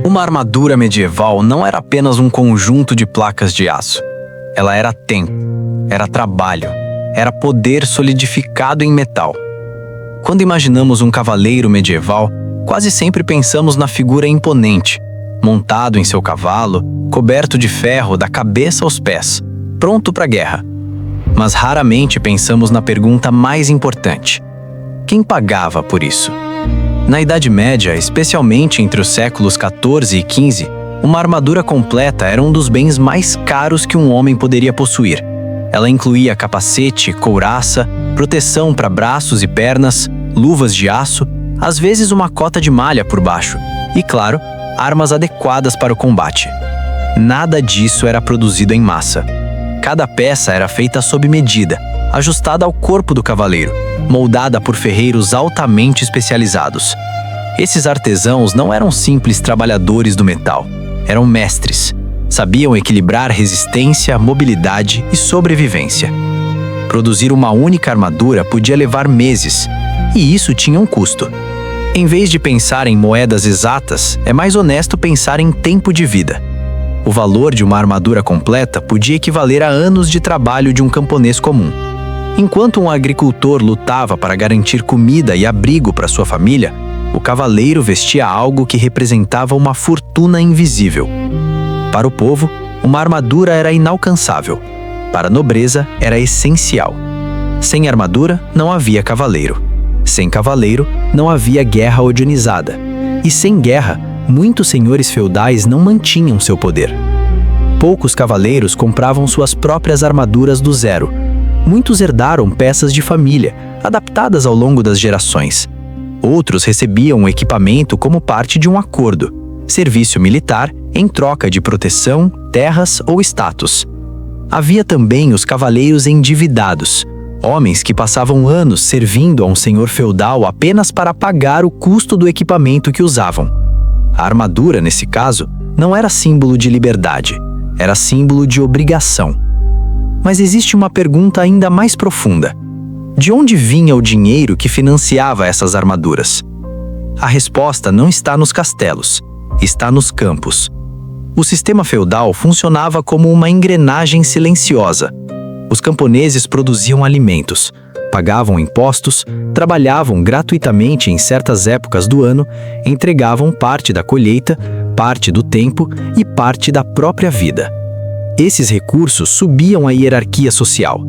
Uma armadura medieval não era apenas um conjunto de placas de aço. Ela era tempo, era trabalho, era poder solidificado em metal. Quando imaginamos um cavaleiro medieval, quase sempre pensamos na figura imponente, montado em seu cavalo, coberto de ferro da cabeça aos pés, pronto para a guerra. Mas raramente pensamos na pergunta mais importante: quem pagava por isso? Na Idade Média, especialmente entre os séculos XIV e XV, uma armadura completa era um dos bens mais caros que um homem poderia possuir. Ela incluía capacete, couraça, proteção para braços e pernas, luvas de aço, às vezes uma cota de malha por baixo e, claro, armas adequadas para o combate. Nada disso era produzido em massa. Cada peça era feita sob medida, ajustada ao corpo do cavaleiro, moldada por ferreiros altamente especializados. Esses artesãos não eram simples trabalhadores do metal, eram mestres. Sabiam equilibrar resistência, mobilidade e sobrevivência. Produzir uma única armadura podia levar meses, e isso tinha um custo. Em vez de pensar em moedas exatas, é mais honesto pensar em tempo de vida. O valor de uma armadura completa podia equivaler a anos de trabalho de um camponês comum. Enquanto um agricultor lutava para garantir comida e abrigo para sua família, o cavaleiro vestia algo que representava uma fortuna invisível. Para o povo, uma armadura era inalcançável. Para a nobreza, era essencial. Sem armadura, não havia cavaleiro. Sem cavaleiro, não havia guerra organizada. E sem guerra, muitos senhores feudais não mantinham seu poder. Poucos cavaleiros compravam suas próprias armaduras do zero. Muitos herdaram peças de família, adaptadas ao longo das gerações. Outros recebiam o equipamento como parte de um acordo, serviço militar em troca de proteção, terras ou status. Havia também os cavaleiros endividados, homens que passavam anos servindo a um senhor feudal apenas para pagar o custo do equipamento que usavam. A armadura, nesse caso, não era símbolo de liberdade, era símbolo de obrigação. Mas existe uma pergunta ainda mais profunda. De onde vinha o dinheiro que financiava essas armaduras? A resposta não está nos castelos, está nos campos. O sistema feudal funcionava como uma engrenagem silenciosa. Os camponeses produziam alimentos, pagavam impostos, trabalhavam gratuitamente em certas épocas do ano, entregavam parte da colheita, parte do tempo e parte da própria vida. Esses recursos subiam a hierarquia social,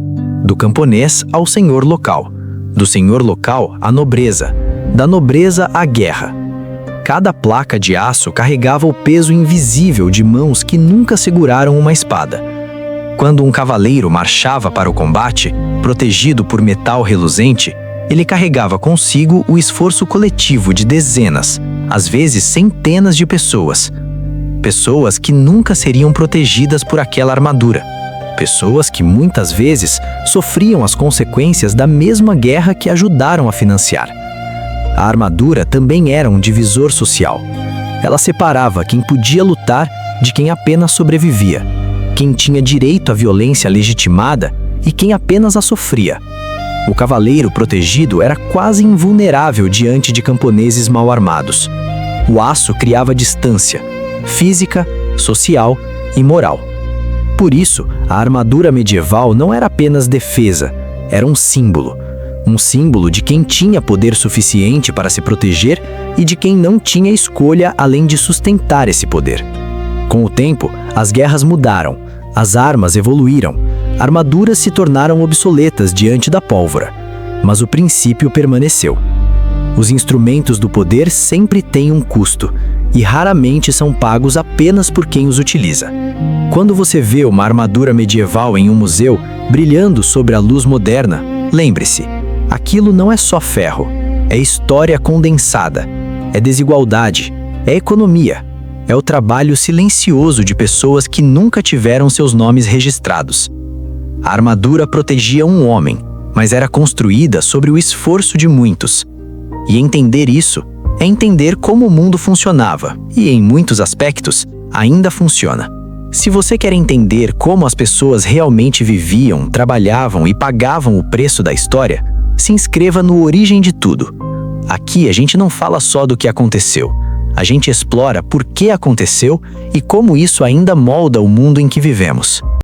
do camponês ao senhor local, do senhor local à nobreza, da nobreza à guerra. Cada placa de aço carregava o peso invisível de mãos que nunca seguraram uma espada. Quando um cavaleiro marchava para o combate, protegido por metal reluzente, ele carregava consigo o esforço coletivo de dezenas, às vezes centenas de pessoas. Pessoas que nunca seriam protegidas por aquela armadura. Pessoas que muitas vezes sofriam as consequências da mesma guerra que ajudaram a financiar. A armadura também era um divisor social. Ela separava quem podia lutar de quem apenas sobrevivia, quem tinha direito à violência legitimada e quem apenas a sofria. O cavaleiro protegido era quase invulnerável diante de camponeses mal armados. O aço criava distância física, social e moral. Por isso, a armadura medieval não era apenas defesa, era um símbolo. Um símbolo de quem tinha poder suficiente para se proteger e de quem não tinha escolha além de sustentar esse poder. Com o tempo, as guerras mudaram, as armas evoluíram, armaduras se tornaram obsoletas diante da pólvora, mas o princípio permaneceu. Os instrumentos do poder sempre têm um custo e raramente são pagos apenas por quem os utiliza. Quando você vê uma armadura medieval em um museu brilhando sobre a luz moderna, lembre-se, aquilo não é só ferro, é história condensada, é desigualdade, é economia, é o trabalho silencioso de pessoas que nunca tiveram seus nomes registrados. A armadura protegia um homem, mas era construída sobre o esforço de muitos. E entender isso é entender como o mundo funcionava e, em muitos aspectos, ainda funciona. Se você quer entender como as pessoas realmente viviam, trabalhavam e pagavam o preço da história, se inscreva no Origem de Tudo. Aqui a gente não fala só do que aconteceu, a gente explora por que aconteceu e como isso ainda molda o mundo em que vivemos.